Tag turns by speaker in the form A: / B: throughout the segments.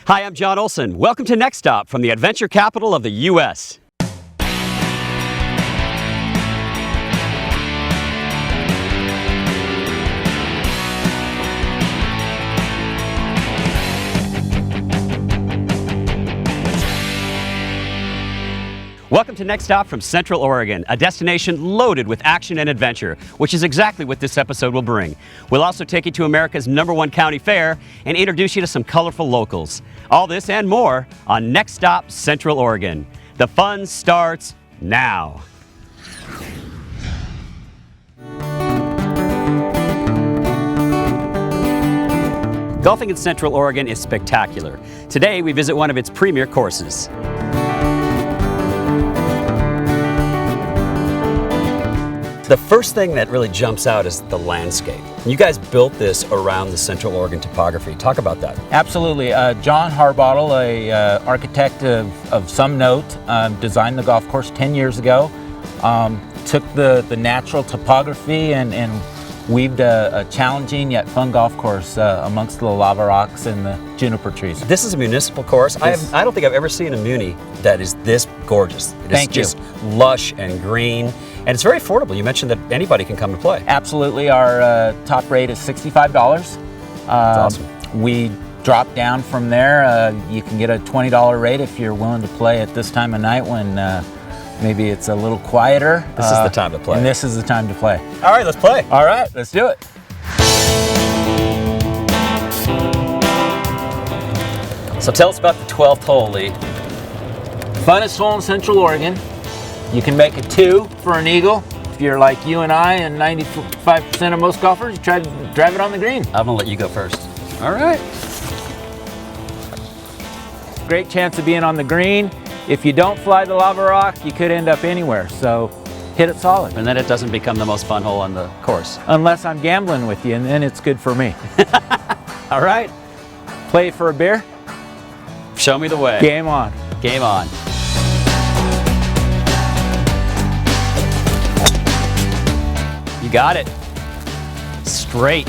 A: Hi, I'm John Olson. Welcome to Next Stop from the adventure capital of the U.S. Welcome to Next Stop from Central Oregon, a destination loaded with action and adventure, which is exactly what this episode will bring. We'll also take you to America's #1 county fair and introduce you to some colorful locals. All this and more on Next Stop Central Oregon. The fun starts now. Golfing in Central Oregon is spectacular. Today we visit one of its premier courses. The first thing that really jumps out is the landscape. You guys built this around the Central Oregon topography. Talk about that.
B: Absolutely. John Harbottle, a architect of some note, designed the golf course 10 years ago. Took the natural topography and weaved a challenging yet fun golf course amongst the lava rocks and the juniper trees.
A: This is a municipal course. I don't think I've ever seen a muni that is this gorgeous. It is just lush and green. And it's very affordable. You mentioned that anybody can come and play.
B: Absolutely. Our top rate is $65.
A: That's awesome.
B: We drop down from there. You can get a $20 rate if you're willing to play at this time of night when maybe it's a little quieter.
A: This is the time to play.
B: And this is the time to play.
A: All right, let's play.
B: All right, let's do it.
A: So tell us about the 12th hole, Lee.
B: Funnest hole in Central Oregon. You can make a 2 for an eagle. If you're like you and I and 95% of most golfers, you try to drive it on the green.
A: I'm gonna let you go first. All right.
B: Great chance of being on the green. If you don't fly the lava rock, you could end up anywhere. So hit it solid.
A: And then it doesn't become the most fun hole on the course.
B: Unless I'm gambling with you, and then it's good for me.
A: All right.
B: Play for a beer.
A: Show me the way.
B: Game on.
A: Game on. You got it. Straight.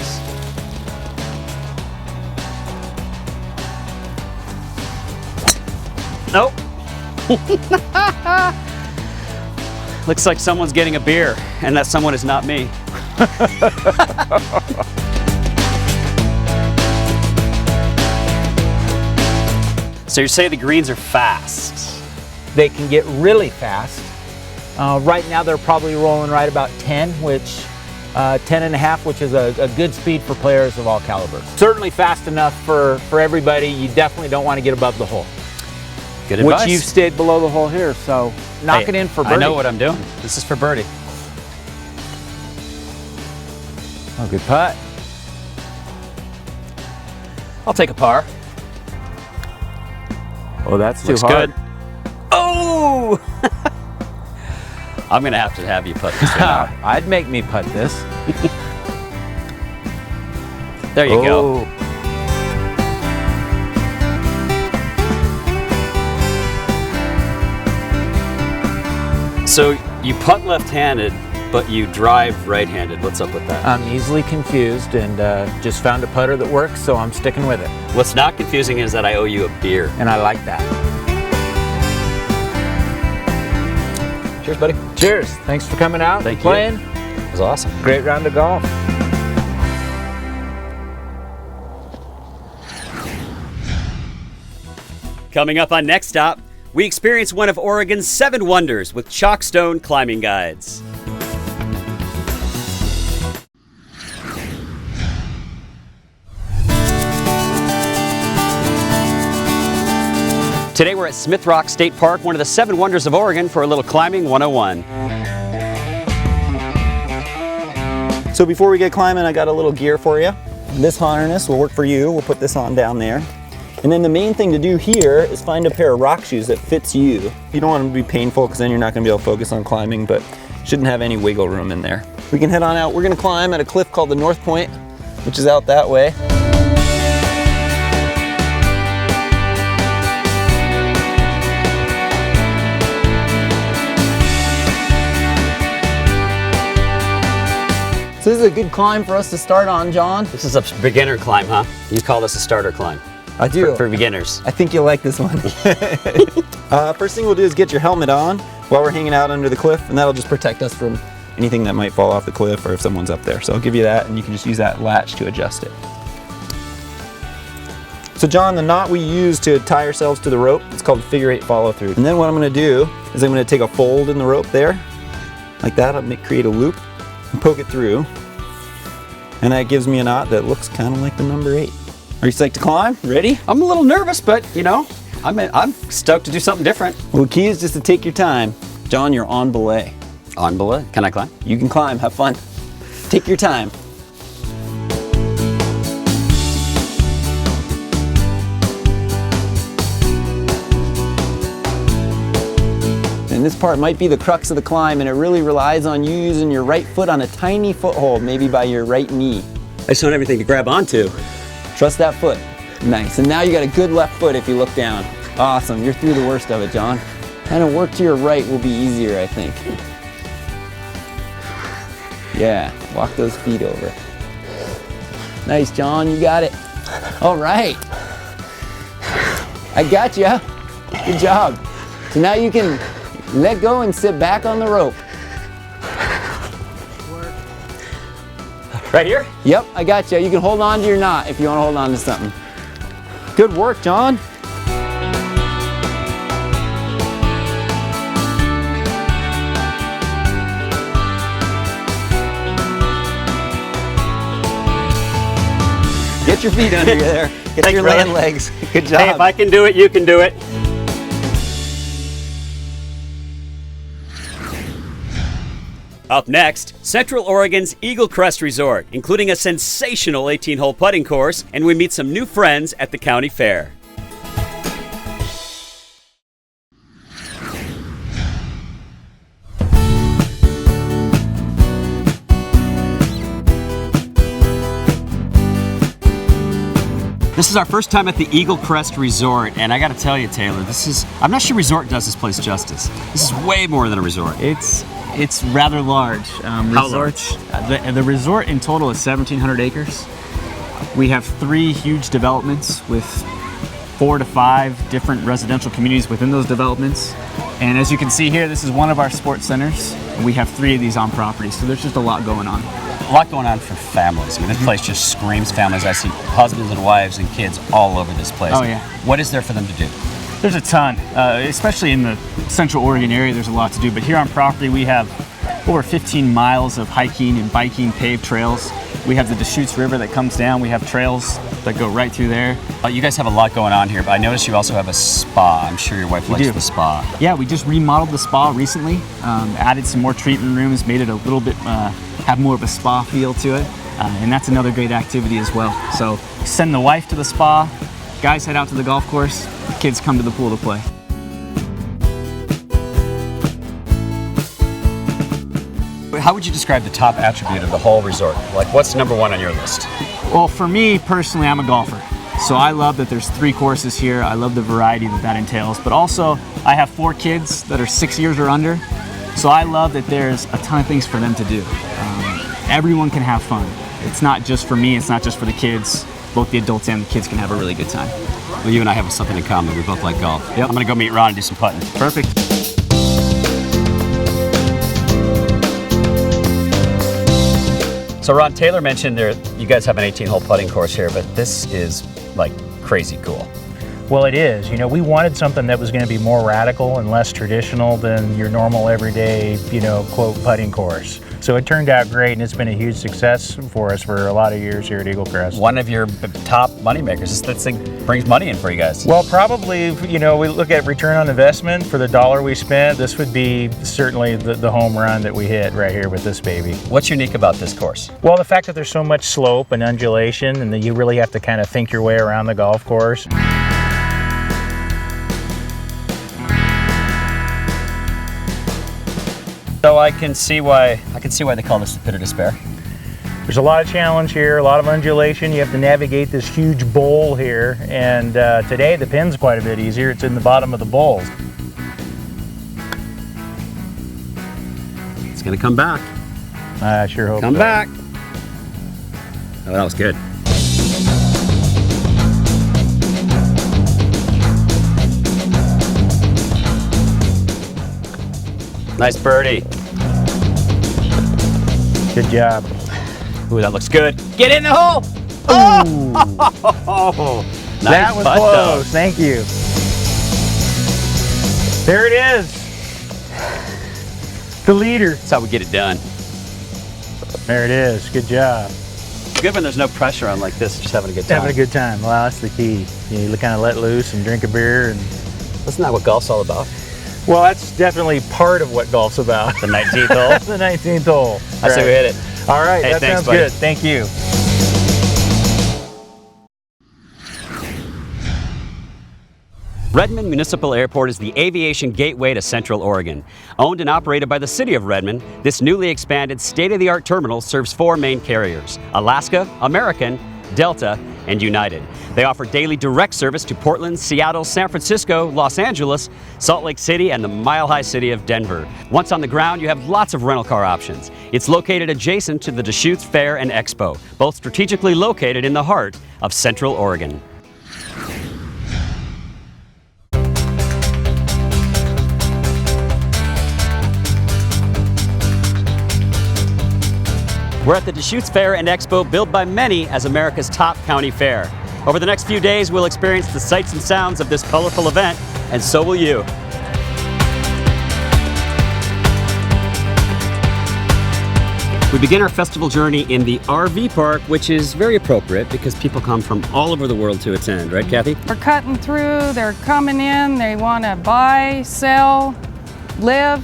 A: Nope. Looks like someone's getting a beer, and that someone is not me. So you say the greens are fast.
B: They can get really fast. Right now they're probably rolling right about 10, which 10.5, which is a good speed for players of all calibers. Certainly fast enough for everybody. You definitely don't want to get above the hole.
A: Good advice.
B: Which you've stayed below the hole here, so knock it in for birdie.
A: I know what I'm doing. This is for birdie.
B: Oh, good putt.
A: I'll take a par.
B: Oh, that's too
A: Looks
B: hard.
A: good. Oh! I'm gonna have to have you putt this one out.
B: I'd make me putt this.
A: There you go. So you putt left-handed, but you drive right-handed. What's up with that?
B: I'm easily confused and just found a putter that works, so I'm sticking with it.
A: What's not confusing is that I owe you a beer.
B: And I like that.
A: Cheers, buddy.
B: Cheers. Thanks for coming out and playing.
A: It was awesome.
B: Great round of golf.
A: Coming up on Next Stop, we experience one of Oregon's 7 wonders with Chockstone climbing guides. Today we're at Smith Rock State Park, one of the 7 wonders of Oregon, for a little climbing 101.
C: So before we get climbing, I got a little gear for you. This harness will work for you. We'll put this on down there. And then the main thing to do here is find a pair of rock shoes that fits you. You don't want them to be painful because then you're not going to be able to focus on climbing, but shouldn't have any wiggle room in there. We can head on out. We're going to climb at a cliff called the North Point, which is out that way. So this is a good climb for us to start on, John.
A: This is a beginner climb, huh? You call this a starter climb.
C: I do.
A: For beginners.
C: I think you'll like this one. First thing we'll do is get your helmet on while we're hanging out under the cliff, and that'll just protect us from anything that might fall off the cliff or if someone's up there. So I'll give you that, and you can just use that latch to adjust it. So John, the knot we use to tie ourselves to the rope, it's called figure 8 follow through. And then what I'm gonna do is I'm gonna take a fold in the rope there, like that. I'll create a loop and poke it through. And that gives me a knot that looks kind of like the number 8. Are you psyched to climb? Ready?
A: I'm a little nervous, but you know, I'm stoked to do something different.
C: Well, the key is just to take your time. John, you're on belay.
A: On belay. Can I climb?
C: You can climb, have fun. Take your time. And this part might be the crux of the climb, and it really relies on you using your right foot on a tiny foothold, maybe by your right knee.
A: I just want everything to grab onto.
C: Trust that foot. Nice. And now you got a good left foot if you look down. Awesome. You're through the worst of it, John. Kind of work to your right will be easier, I think. Yeah, walk those feet over. Nice, John, you got it. All right. I got you. Good job. So now you can let go and sit back on the rope.
A: Right here?
C: Yep, I got you. You can hold on to your knot if you want to hold on to something. Good work, John. Get your feet under you there. Get your land legs. Good job.
A: Hey, if I can do it, you can do it. Up next, Central Oregon's Eagle Crest Resort, including a sensational 18-hole putting course, and we meet some new friends at the county fair. This is our first time at the Eagle Crest Resort, and I gotta tell you, Taylor, I'm not sure resort does this place justice. This is way more than a resort.
D: It's rather large.
A: How large?
D: The resort in total is 1,700 acres. We have 3 huge developments with 4 to 5 different residential communities within those developments. And as you can see here, this is one of our sports centers. And we have 3 of these on property, so there's just a lot going on.
A: A lot going on for families. I mean, this place just screams families. I see husbands and wives and kids all over this place.
D: Oh, yeah.
A: What is there for them to do?
D: There's a ton, especially in the Central Oregon area, there's a lot to do. But here on property, we have over 15 miles of hiking and biking paved trails. We have the Deschutes River that comes down. We have trails that go right through there.
A: You guys have a lot going on here, but I noticed you also have a spa. I'm sure your wife likes the spa.
D: Yeah, we just remodeled the spa recently, added some more treatment rooms, made it a little bit, have more of a spa feel to it. And that's another great activity as well. So send the wife to the spa, guys head out to the golf course, the kids come to the pool to play.
A: How would you describe the top attribute of the whole resort? Like, what's number 1 on your list?
D: Well, for me personally, I'm a golfer. So I love that there's 3 courses here. I love the variety that entails. But also, I have 4 kids that are 6 years or under. So I love that there's a ton of things for them to do. Everyone can have fun. It's not just for me, it's not just for the kids. Both the adults and the kids can have a really good time.
A: Well, you and I have something in common. We both like golf.
D: Yep.
A: I'm gonna go meet Ron and do some putting.
D: Perfect.
A: So Ron, Taylor mentioned you guys have an 18-hole putting course here, but this is like crazy cool.
E: Well, it is. You know, we wanted something that was going to be more radical and less traditional than your normal everyday, quote, putting course. So it turned out great, and it's been a huge success for us for a lot of years here at Eagle Crest.
A: One of your top money makers. This thing brings money in for you guys.
E: Well, probably, we look at return on investment for the dollar we spent. This would be certainly the home run that we hit right here with this baby.
A: What's unique about this course?
E: Well, the fact that there's so much slope and undulation, and that you really have to kind of think your way around the golf course.
A: So I can see why they call this the pit of despair.
E: There's a lot of challenge here, a lot of undulation. You have to navigate this huge bowl here, and today the pin's quite a bit easier. It's in the bottom of the bowl.
A: It's gonna come back.
E: I sure hope
A: Come
E: so.
A: back. Oh, that was good. Nice birdie.
E: Good job.
A: Ooh, that looks good. Get in the hole. Oh! Nice
E: That was
A: putt,
E: close.
A: though.
E: Thank you. There it is. The leader.
A: That's how we get it done.
E: There it is. Good job.
A: It's good when there's no pressure on like this, just having a good time.
E: Having a good time. Well, that's the key. You kind of let loose and drink a beer. And
A: Isn't that what golf's all about?
E: well, that's definitely part of what golf's about.
A: The 19th hole?
E: The 19th hole.
A: I say we hit it.
E: All right,
A: Hey,
E: that
A: thanks,
E: sounds
A: buddy.
E: good. Thank you.
A: Redmond Municipal Airport is the aviation gateway to Central Oregon. Owned and operated by the City of Redmond, this newly expanded state-of-the-art terminal serves 4 main carriers: Alaska, American, Delta, and United. They offer daily direct service to Portland, Seattle, San Francisco, Los Angeles, Salt Lake City, and the mile-high city of Denver. Once on the ground, you have lots of rental car options. It's located adjacent to the Deschutes Fair and Expo, both strategically located in the heart of Central Oregon. We're at the Deschutes Fair and Expo, billed by many as America's top county fair. Over the next few days, we'll experience the sights and sounds of this colorful event, and so will you. We begin our festival journey in the RV park, which is very appropriate because people come from all over the world to attend, right, Kathy?
F: They're cutting through, they're coming in, they want to buy, sell, live.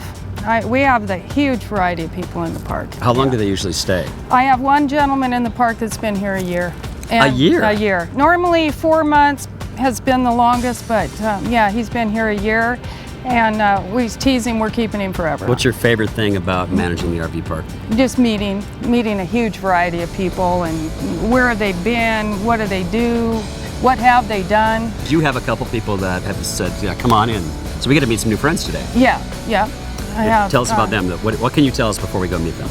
F: We have the huge variety of people in the park.
A: How long do they usually stay?
F: I have one gentleman in the park that's been here a year.
A: A year?
F: A year. Normally 4 months has been the longest, but yeah, he's been here a year. And we tease him, we're keeping him forever.
A: What's your favorite thing about managing the RV park?
F: Just meeting a huge variety of people, and where have they been, what do they do, what have they done.
A: You have a couple people that have said, yeah, come on in. So we get to meet some new friends today.
F: Yeah. I have.
A: Tell us about them. What can you tell us before we go meet them?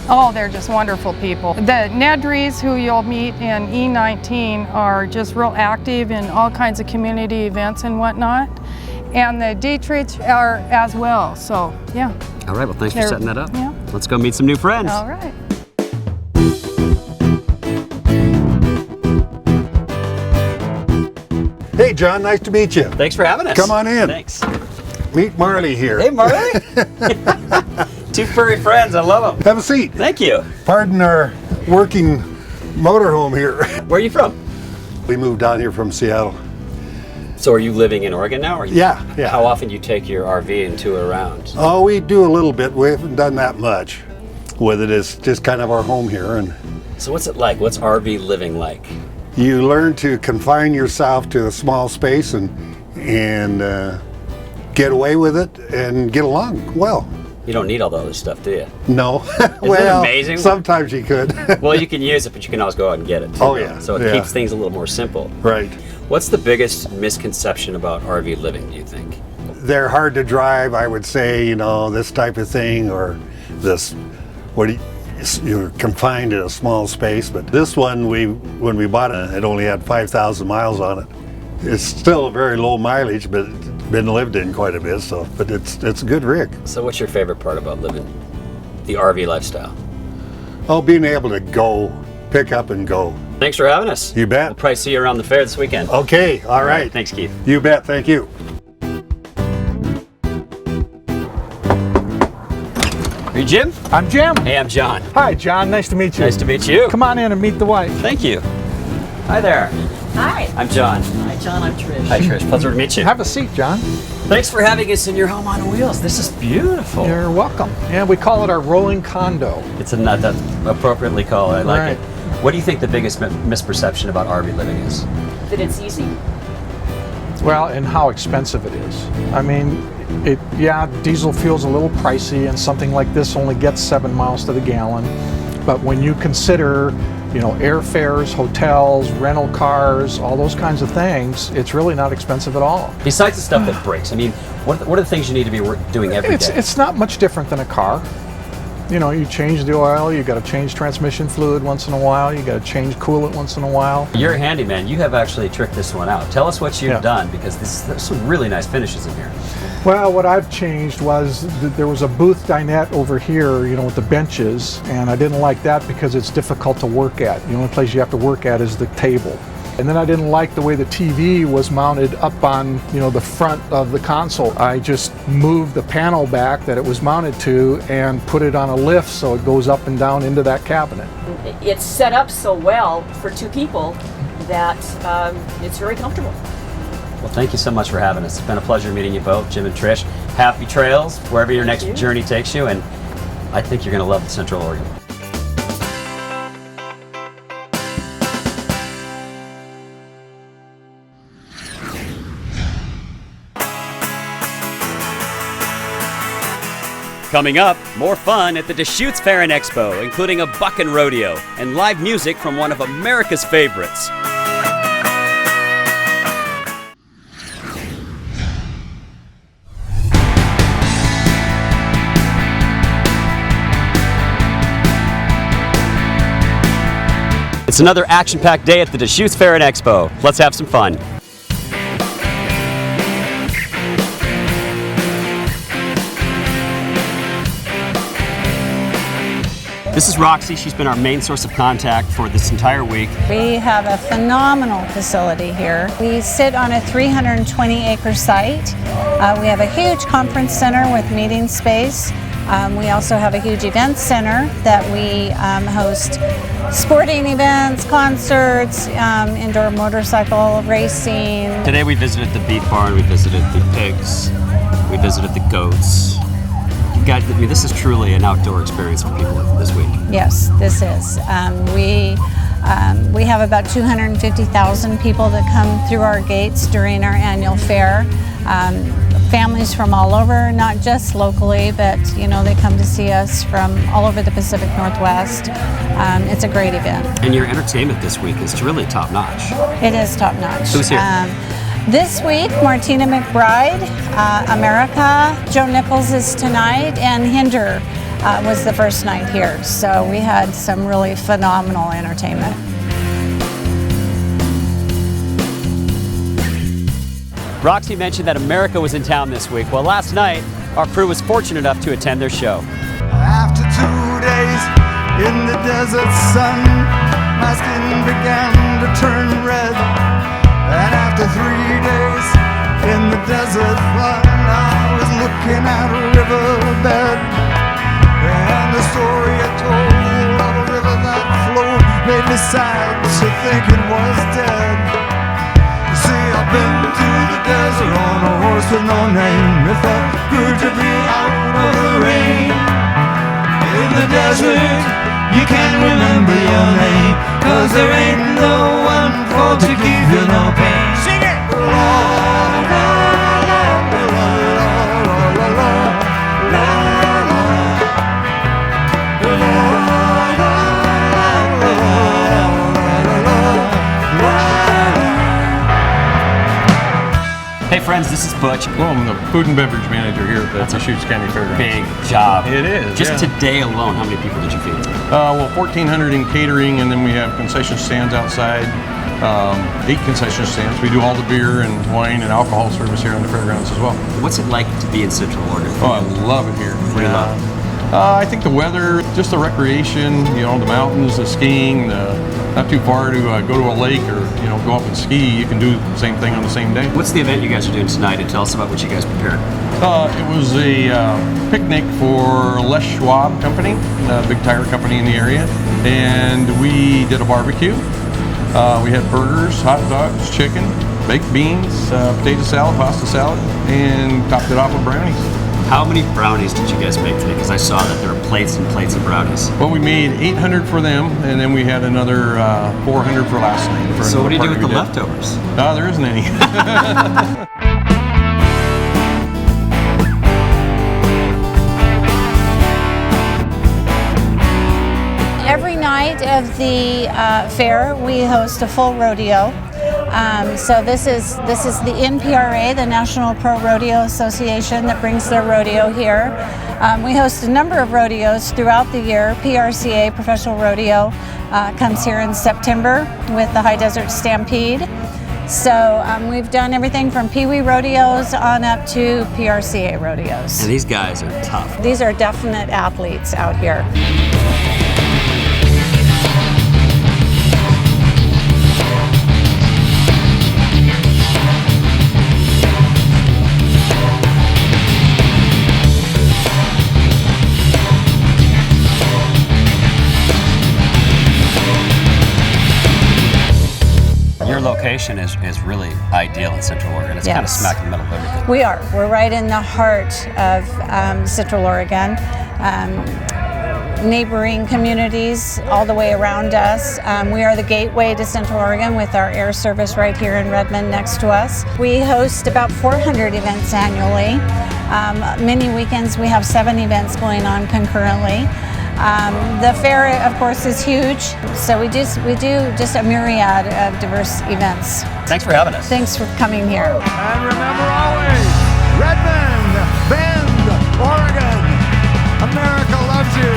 F: Oh, they're just wonderful people. The Nedries, who you'll meet in E19, are just real active in all kinds of community events and whatnot. And the Deschutes are as well, so yeah.
A: All right, well, thanks for setting that up.
F: Yeah.
A: Let's go meet some new friends.
F: All right.
G: Hey, John, nice to meet you.
A: Thanks for having us.
G: Come on in.
A: Thanks.
G: Meet Marley here.
A: Hey, Marley. Two furry friends, I love them.
G: Have a seat.
A: Thank you.
G: Pardon our working motorhome here.
A: Where are you from?
G: We moved down here from Seattle.
A: So are you living in Oregon now? Or
G: Yeah.
A: How often do you take your RV and tour around?
G: Oh, we do a little bit. We haven't done that much with it. It's just kind of our home here. And
A: So what's it like? What's RV living like?
G: you learn to confine yourself to a small space and get away with it and get along well.
A: You don't need all the other stuff, do you?
G: No.
A: Isn't
G: Well,
A: it amazing?
G: sometimes you could.
A: Well, you can use it, but you can always go out and get it. Too,
G: Oh,
A: though.
G: yeah.
A: So it
G: Yeah.
A: keeps things a little more simple.
G: Right.
A: What's the biggest misconception about RV living, do you think?
G: They're hard to drive, I would say, this type of thing, or this, you're confined to a small space. But this one, when we bought it only had 5,000 miles on it. It's still very low mileage, but it's been lived in quite a bit, but it's a good rig.
A: So what's your favorite part about living the RV lifestyle?
G: Oh, being able to go, pick up and go.
A: Thanks for having us.
G: You bet.
A: We'll probably see you around the fair this weekend.
G: Okay, all right.
A: Thanks, Keith.
G: You bet, thank you.
A: Are you Jim?
E: I'm Jim.
A: Hey, I'm John.
E: Hi, John. Nice to meet you.
A: Nice to meet you.
E: Come on in and meet the wife.
A: Thank you. Hi there.
H: Hi.
A: I'm John.
H: Hi, John. I'm Trish.
A: Hi, Trish. Pleasure to meet you.
E: Have a seat, John.
A: Thanks for having us in your home on wheels. This is beautiful.
E: You're welcome. Yeah, we call it our rolling condo.
A: It's that's appropriately called. I like
E: Right.
A: it. What do you think the biggest misperception about RV living is?
H: That it's easy.
E: Well, and how expensive it is. I mean, diesel fuel's a little pricey, and something like this only gets 7 miles to the gallon. But when you consider, airfares, hotels, rental cars, all those kinds of things, it's really not expensive at all.
A: Besides the stuff that breaks, I mean, what are the things you need to be doing every day?
E: It's not much different than a car.
I: You know, you change the oil, you got to change transmission fluid once in a while, you got to change coolant once in a while.
A: You're a handyman. You have actually tricked this one out. Tell us what you've done, because there's some really nice finishes in here.
I: Well, what I've changed was there was a booth dinette over here, you know, with the benches, and I didn't like that because it's difficult to work at. The only place you have to work at is the table. And then I didn't like the way the TV was mounted up on, you know, the front of the console. I just moved the panel back that it was mounted to and put it on a lift so it goes up and down into that cabinet.
H: It's set up so well for two people that it's very comfortable.
A: Well, thank you so much for having us. It's been a pleasure meeting you both, Jim and Trish. Happy trails wherever your next journey takes you, and I think you're going to love Central Oregon. Coming up, more fun at the Deschutes Fair and Expo, including a bucking rodeo and live music from one of America's favorites. It's another action-packed day at the Deschutes Fair and Expo. Let's have some fun. This is Roxy. She's been our main source of contact for this entire week.
J: We have a phenomenal facility here. We sit on a 320-acre site. We have a huge conference center with meeting space. We also have a huge event center that we host sporting events, concerts, indoor motorcycle racing.
A: Today we visited the beef barn, we visited the pigs, we visited the goats. Guys, I mean, this is truly an outdoor experience for people this week.
J: Yes, this is. We have about 250,000 people that come through our gates during our annual fair. Families from all over, not just locally, but you know, they come to see us from all over the Pacific Northwest. It's a great event.
A: And your entertainment this week is really top notch.
J: It is top notch.
A: Who's here?
J: This week, Martina McBride, America, Joe Nichols is tonight, and Hinder was the first night here. So we had some really phenomenal entertainment.
A: Roxy mentioned that America was in town this week. Well, last night, our crew was fortunate enough to attend their show.
K: After 2 days in the desert sun, my skin began to turn red. And after 3 days in the desert fun, I was looking at a riverbed. And the story it told of a river that flowed made me sad to think it was dead. You see, I've been to the desert on a horse with no name. It felt good to be out of the rain. In the desert, you can't remember your name, 'cause there ain't no one for to give you no pain. Sing it!
A: Hey friends, this is Butch.
L: Well, I'm the food and beverage manager here at the Deschutes County Fairgrounds.
A: Big job.
L: It is.
A: Just
L: yeah.
A: today alone, how many people did you feed?
L: Well, 1,400 in catering, and then we have concession stands outside. 8 concession stands. We do all the beer and wine and alcohol service here on the fairgrounds as well.
A: What's it like to be in Central Oregon?
L: Oh, I love it here.
A: What do you love?
L: I think the weather, just the recreation, you know, the mountains, the skiing, not too far to go to a lake or, you know, go up and ski. You can do the same thing on the same day.
A: What's the event you guys are doing tonight, and tell us about what you guys prepared?
L: It was a picnic for Les Schwab Company, a big tire company in the area, and we did a barbecue. We had burgers, hot dogs, chicken, baked beans, potato salad, pasta salad, and topped it off with brownies.
A: How many brownies did you guys make today? Because I saw that there were plates and plates of brownies.
L: Well, we made 800 for them, and then we had another 400 for last night.
A: So what do you do with the leftovers?
L: There isn't any.
J: Every night of the fair, we host a full rodeo. So this is the NPRA, the National Pro Rodeo Association, that brings their rodeo here. We host a number of rodeos throughout the year. PRCA, Professional Rodeo, comes here in September with the High Desert Stampede. So we've done everything from Pee Wee rodeos on up to PRCA rodeos.
A: And these guys are tough.
J: These are definite athletes out here.
A: Your location is really ideal in Central Oregon. It's kind of smack in the middle of everything.
J: We are. We're right in the heart of Central Oregon. Neighboring communities all the way around us. We are the gateway to Central Oregon with our air service right here in Redmond next to us. We host about 400 events annually. Many weekends we have 7 events going on concurrently. The fair, of course, is huge, so we do just a myriad of diverse events.
A: Thanks for having us.
J: Thanks for coming here.
K: And remember always, Redmond, Bend, Oregon, America loves you.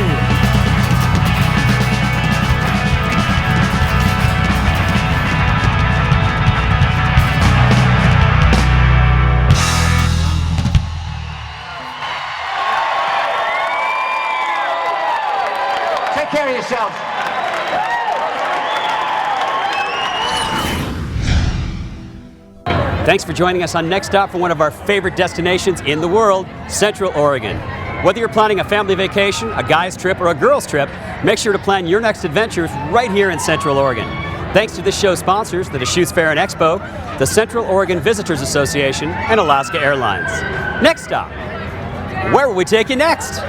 M: Take care of yourself.
A: Thanks for joining us on Next Stop for one of our favorite destinations in the world, Central Oregon. Whether you're planning a family vacation, a guy's trip, or a girl's trip, make sure to plan your next adventures right here in Central Oregon. Thanks to this show's sponsors, the Deschutes Fair and Expo, the Central Oregon Visitors Association, and Alaska Airlines. Next Stop. Where will we take you next?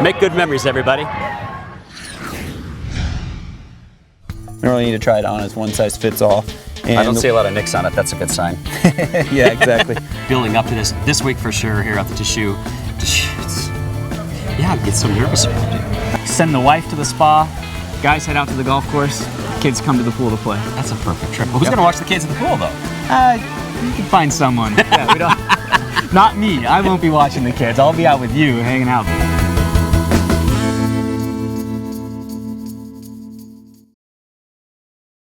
A: Make good memories, everybody.
C: You don't really need to try it on, it's one size fits all. And
A: I don't see a lot of nicks on it. That's a good sign.
C: Yeah, exactly.
A: Building up to this week for sure here at the Deschutes. Yeah, I get so nervous about it.
D: Send the wife to the spa, guys head out to the golf course, kids come to the pool to play.
A: That's a perfect trip. Well, who's going to watch the kids at the pool, though?
D: You can find someone. Yeah, we don't. Not me. I won't be watching the kids. I'll be out with you, hanging out.